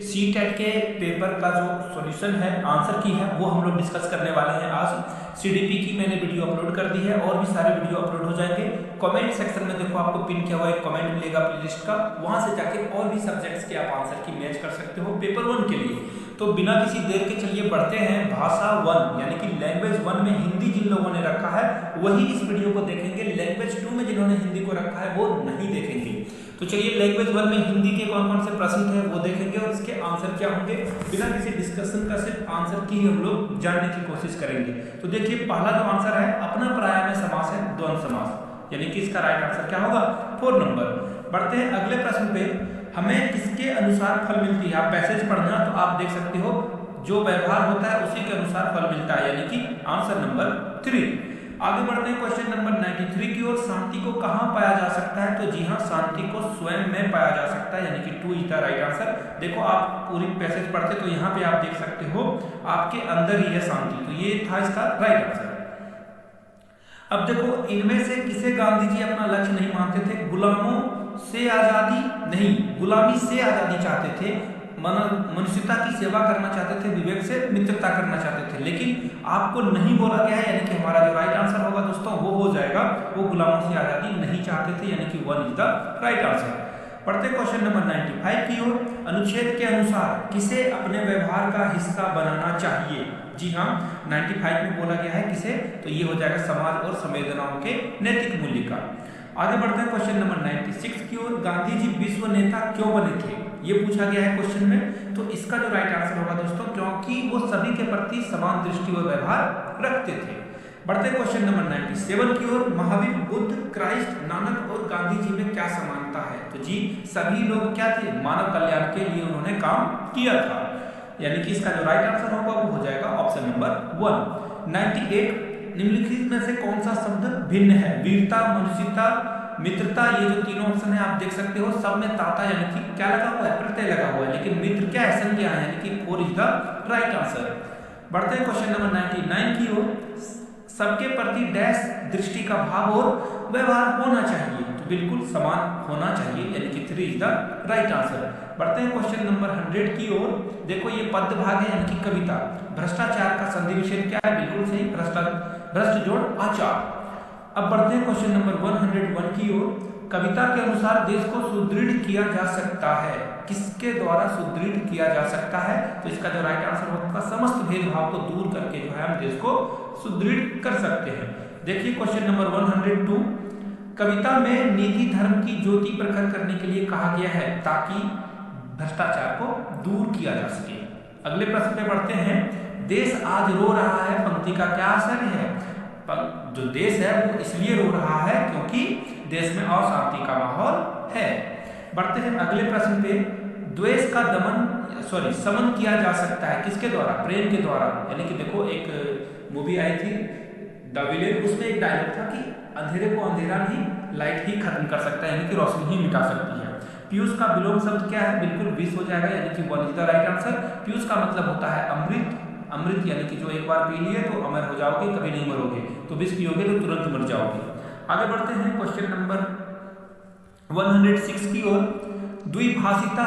CTET के paper का जो सॉल्यूशन है, आंसर की है, वो हम लोग डिस्कस करने वाले हैं आज। सीडीपी की मैंने वीडियो अपलोड कर दी है और भी सारे वीडियो अपलोड हो जाएंगे। कमेंट सेक्शन में देखो आपको पिन किया हुआ एक कमेंट मिलेगा प्लेलिस्ट का, वहां से जाके और भी सब्जेक्ट्स के आप आंसर की मैच कर सकते हो पेपर 1 के लिए। तो बिना किसी देर के चलिए बढ़ते हैं भाषा 1 यानी कि लैंग्वेज 1 में हिंदी जिन लोगों ने रखा है वही इस वीडियो को देखेंगे। लैंग्वेज 2 में जिन्होंने हिंदी को रखा है वो नहीं देखेंगे। तो चलिए लैंग्वेज 1 में हिंदी के कौन कौन से प्रश्न थे वो देखेंगे और इसके आंसर क्या होंगे। बिना किसी डिस्कशन का सिर्फ आंसर की ही हम लोग जानने की कोशिश करेंगे। तो देखिए पहला जो आंसर है अपना पराया में समास है द्वंद्व समास, यानी कि इसका राइट आंसर क्या होगा 4 नंबर। बढ़ते हैं अगले प्रश्न पे, हमें किसके अनुसार फल मिलती है। आप पैसेज पढ़ना तो आप देख सकते हो जो व्यवहार होता है उसी के अनुसार फल मिलता है, यानी कि आंसर नंबर 3। आगे बढ़ते हैं क्वेश्चन नंबर 93 की ओर। शांति को कहाँ पाया जा सकता है, तो जी हाँ शांति को स्वयं में पाया जा सकता है, यानी कि 2 इज द राइट आंसर। देखो आप पूरी पैसेज पढ़ते तो यहाँ पे आप देख सकते हो आपके अंदर ही है शांति, तो ये था इसका राइट आंसर। अब देखो इनमें से किसे गांधी जी अपना लक्ष्य नहीं मानते थे। गुलामों से आजादी नहीं, गुलामी से आजादी चाहते थे, मनुष्यता की सेवा करना चाहते थे, विवेक से मित्रता करना चाहते थे, लेकिन आपको नहीं बोला गया है, यानी कि हमारा जो राइट आंसर होगा दोस्तों वो हो जाएगा वो गुलामों से आजादी नहीं चाहते थे, यानी कि 1 इज द राइट आंसर। पढ़ते क्वेश्चन नंबर 95 की ओर। अनुच्छेद के अनुसार किसे अपने व्यवहार का हिस्सा बनाना चाहिए। जी हाँ 95 में बोला गया है किसे, तो ये हो जाएगा समाज और संवेदनाओं के नैतिक मूल्य का। आगे बढ़ते हैं क्वेश्चन नंबर 96 की ओर। गांधी जी विश्व नेता क्यों बने थे, ये पूछा गया है क्वेश्चन में। तो इसका जो राइट आंसर होगा दोस्तों क्योंकि वो सभी के प्रति समान दृष्टि और व्यवहार रखते थे। बढ़ते क्वेश्चन नंबर 97 की ओर। महावीर, बुद्ध, क्राइस्ट, नानक और गांधी जी में क्या समानता है। तो जी सभी लोग क्या थे, मानव कल्याण के लिए उन्होंने काम किया था, यानी कि इसका जो राइट आंसर होगा वो हो जाएगा ऑप्शन नंबर 1। 98 निम्नलिखित में से कौन सा शब्द भिन्न है। वीरता, मनुष्यता, मित्रता, ये जो तीनों ऑप्शन है आप देख सकते हो सब में ताता यानी कि क्या लगा हुआ है, प्रत्यय लगा हुआ है, लेकिन मित्र क्या है, संज्ञा है, यानी कि 4 इज द राइट आंसर। बढ़ते हैं क्वेश्चन नंबर 99 की ओर। सबके प्रति डैश दृष्टि का भाव और व्यवहार होना चाहिए, तो बिल्कुल समान होना चाहिए, यानी कि 3 इज द राइट आंसर। बढ़ते हैं क्वेश्चन नंबर 100 की ओर। देखो ये पद्य भाग है यानी कि कविता। भ्रष्टाचार का संधि विच्छेद क्या है, बिल्कुल सही, भ्रष्ट जोड़ आचार। अब बढ़ते हैं क्वेश्चन नंबर 101 की ओर। कविता के अनुसार देश को सुदृढ़ किया जा सकता है, किसके द्वारा सुदृढ़ किया जा सकता है। तो इसका जो राइट आंसर होगा समस्त भेदभाव को दूर करके जो है हम देश को सुदृढ़ कर सकते हैं। देखिए क्वेश्चन नंबर 102। कविता में नीति धर्म की ज्योति प्रखर करने के लिए कहा गया है ताकि भ्रष्टाचार को दूर किया जा सके। अगले प्रश्न पे बढ़ते हैं। देश आज रो रहा है पंक्ति का क्या असर है। जो देश है वो इसलिए रो रहा है क्योंकि देश में अशांति का माहौल है। बढ़ते हैं अगले प्रश्न पे। द्वेष का समन किया जा सकता है किसके द्वारा, प्रेम के द्वारा, यानी कि देखो एक मूवी आई थी द विलेन, उसमें एक डायलॉग था कि अंधेरे को अंधेरा नहीं लाइट ही खत्म कर सकता है, यानी कि रोशनी ही मिटा सकती है। पीयूष का विलोम शब्द क्या है, बिल्कुल विष हो जाएगा, यानी कि 1 is the right answer. Piyush का मतलब होता है अमृत, अमृत यानी कि जो एक बार पी लिए तो अमर हो जाओगे, कभी नहीं मरोगे, तो विष पियोगे तो तुरंत मर जाओगे। आगे बढ़ते हैं क्वेश्चन नंबर 106 की ओर। द्विभाषिता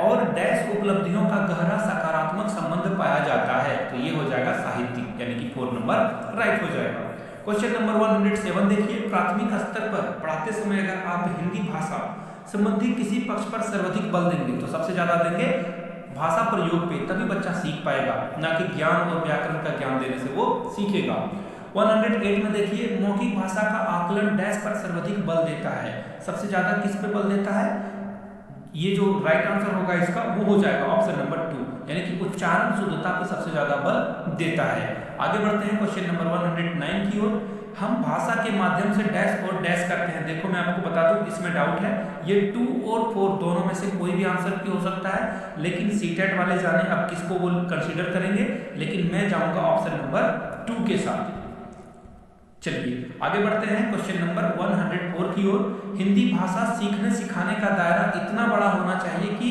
और डैश उपलब्धियों का गहरा सकारात्मक संबंध पाया जाता है, तो ये हो जाएगा साहित्यिक, यानी कि 4 नंबर राइट हो जाएगा। क्वेश्चन नंबर 107 देखिए। प्राथमिक स्तर पर पढ़ाते समय अगर आप हिंदी भाषा संबंधी किसी पक्ष पर सर्वाधिक बल देंगे तो सबसे ज्यादा देंगे भाषा प्रयोग पे, तभी बच्चा सीख पाएगा, ना कि ज्ञान और व्याकरण का ज्ञान देने से वो सीखेगा। 108 में देखिए। मौखिक भाषा का आकलन डैश पर सर्वाधिक बल देता है, सबसे ज्यादा किस पे बल देता है, ये जो राइट आंसर होगा इसका वो हो जाएगा ऑप्शन नंबर 2, यानी कि उच्चारण शुद्धता पे सबसे ज्यादा बल देता है। आगे बढ़ते हैं क्वेश्चन नंबर 109 की ओर। हम भाषा के माध्यम से डैश और डैश करते हैं। देखो मैं आपको बता दूं इसमें डाउट है, ये 2 और 4 दोनों में से कोई भी आंसर की हो सकता है, लेकिन सीटेट वाले जाने अब किसको वो कंसीडर करेंगे, लेकिन मैं जाऊंगा ऑप्शन नंबर 2 के साथ। चलिए आगे बढ़ते हैं क्वेश्चन नंबर 104 की ओर। हिंदी भाषा सीखने सिखाने का दायरा इतना बड़ा होना चाहिए कि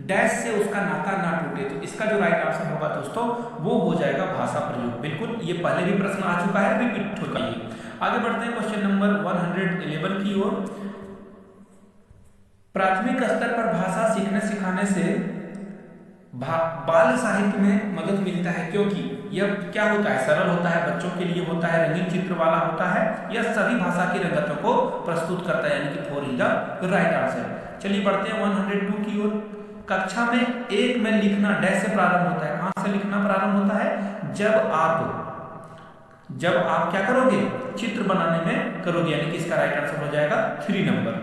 डैश से उसका नाता ना टूटे, तो इसका जो राइट आंसर होगा दोस्तों वो हो जाएगा भाषा प्रयोग। बिल्कुल ये पहले भी प्रश्न आ चुका है, रिपीट होगा ये। आगे बढ़ते हैं क्वेश्चन नंबर 111 की ओर। प्राथमिक स्तर पर भाषा सीखने सिखाने से बाल साहित्य में मदद मिलता है, क्योंकि यह क्या होता है, सरल होता है, बच्चों के लिए होता है, रंगीन चित्र वाला होता है, यह सभी भाषा की रंगतों को प्रस्तुत करता है, यानी कि 4 इज द राइट आंसर। चलिए बढ़ते हैं 102 की ओर। कक्षा में 1 में लिखना डैश से प्रारंभ होता है। कहां से लिखना प्रारंभ होता है? जब आप क्या करोगे, चित्र बनाने में करोगे, यानी कि इसका राइट आंसर हो जाएगा 3 नंबर।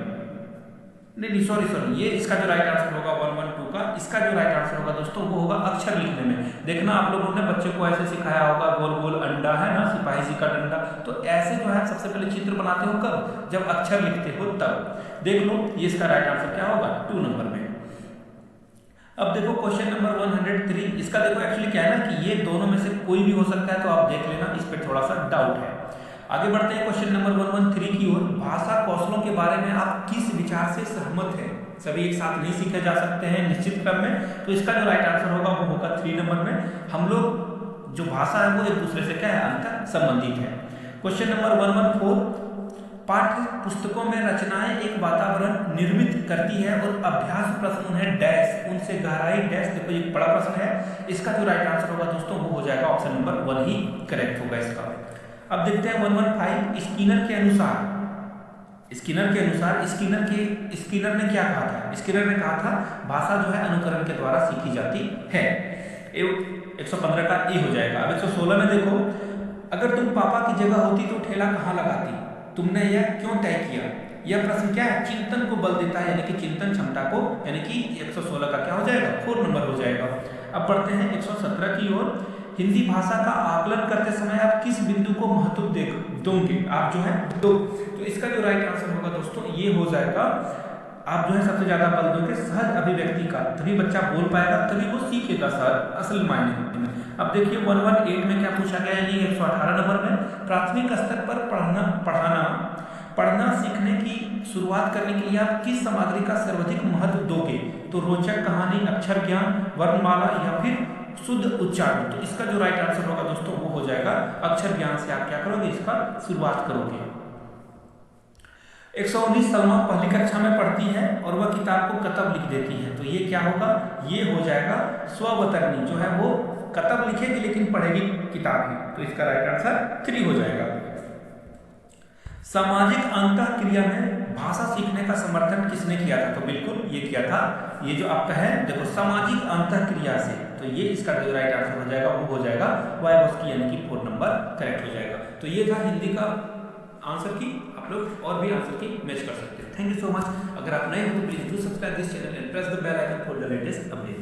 नहीं सॉरी, ये इसका जो राइट आंसर होगा 112 का, इसका जो राइट आंसर होगा दोस्तों वो होगा अक्षर लिखने में। देखना आप लोगों ने बच्चे को ऐसे सिखाया होगा, गोल गोल अंडा है ना, सिपाही जी का डंडा, तो ऐसे जो है सबसे पहले चित्र बनाते हो कब, जब अक्षर लिखते हो तब। देख लो ये इसका राइट आंसर क्या होगा 2 नंबर में। अब देखो क्वेश्चन नंबर 103, इसका देखो एक्चुअली क्या है ना कि ये दोनों में से कोई भी हो सकता है, तो आप देख लेना, इस पर थोड़ा सा डाउट है। आगे बढ़ते हैं क्वेश्चन नंबर 113 की ओर। भाषा कौशलों के बारे में आप किस विचार से सहमत हैं? सभी एक साथ नहीं सीखे जा सकते हैं निश्चित क्रम में, तो इसका जो राइट आंसर होगा वो होगा 3 नंबर में। हम लोग जो भाषा है वो एक दूसरे से क्या है, अंतर संबंधित है। क्वेश्चन नंबर 114, पाठ्य पुस्तकों में रचनाएं एक वातावरण निर्मित करती है और अभ्यास प्रश्न उन्हें डैश उनसे गहराई डैश। देखो ये बड़ा प्रश्न है, इसका जो राइट आंसर होगा दोस्तों वो हो जाएगा ऑप्शन नंबर 1 ही करेक्ट होगा इसका। अब देखते हैं 115, स्किनर के अनुसार स्किनर ने क्या कहा था? स्किनर ने कहा था भाषा जो है अनुकरण के द्वारा सीखी जाती है। 115 का ए हो जाएगा। अब 116 में देखो, अगर तुम पापा की जगह होती तो ठेला कहाँ लगाती? तुमने यह क्यों तय किया? यह प्रश्न क्या है, चिंतन को बल देता है, यानी कि चिंतन क्षमता को, यानी कि 116 का क्या हो जाएगा 4 नंबर हो जाएगा। अब बढ़ते हैं 117 की ओर। हिंदी भाषा का आकलन करते समय आप किस बिंदु को महत्व दोगे? आप जो है तो इसका जो राइट आंसर होगा दोस्तों ये हो जाएगा, आप जो है सबसे ज्यादा बल दोगे सहज अभिव्यक्ति का, तभी बच्चा बोल पाएगा, तभी वो सीखेगा सर असल मायने में। अब देखिए 118 में क्या पूछा गया है, ये 118 नंबर में। प्राथमिक स्तर पर पढ़ना सीखने की शुरुआत करने के लिए आप किस सामग्री का सर्वाधिक महत्व दोगे? तो रोचक कहानी, अक्षर ज्ञान, वर्णमाला या फिर शुद्ध उच्चारण। तो इसका जो राइट आंसर होगा दोस्तों वो हो जाएगा अक्षर ज्ञान से आप क्या करोगे, इसका शुरुआत करोगे। 119, सलमा पहली कक्षा में पढ़ती है और वह किताब को कतब लिख देती है, तो ये क्या होगा, ये हो जाएगा स्ववतरणी, जो है वो कतब लिखेगी लेकिन पढ़ेगी किताब ही, तो इसका राइट आंसर 3 हो जाएगा। सामाजिक अंतःक्रिया में भाषा सीखने का समर्थन किसने किया था? तो बिल्कुल ये किया था, ये जो आपका है देखो सामाजिक अंतःक्रिया से, तो ये इसका जो राइट आंसर हो जाएगा वो हो जाएगा वाइगोस्की, यानी कि 4 नंबर करेक्ट हो जाएगा। तो ये था हिंदी का आंसर की, आप लोग और भी आंसर की मैच कर सकते हैं। Thank you so much. अगर आप नए हो तो please do subscribe this channel and press the bell icon for the latest update.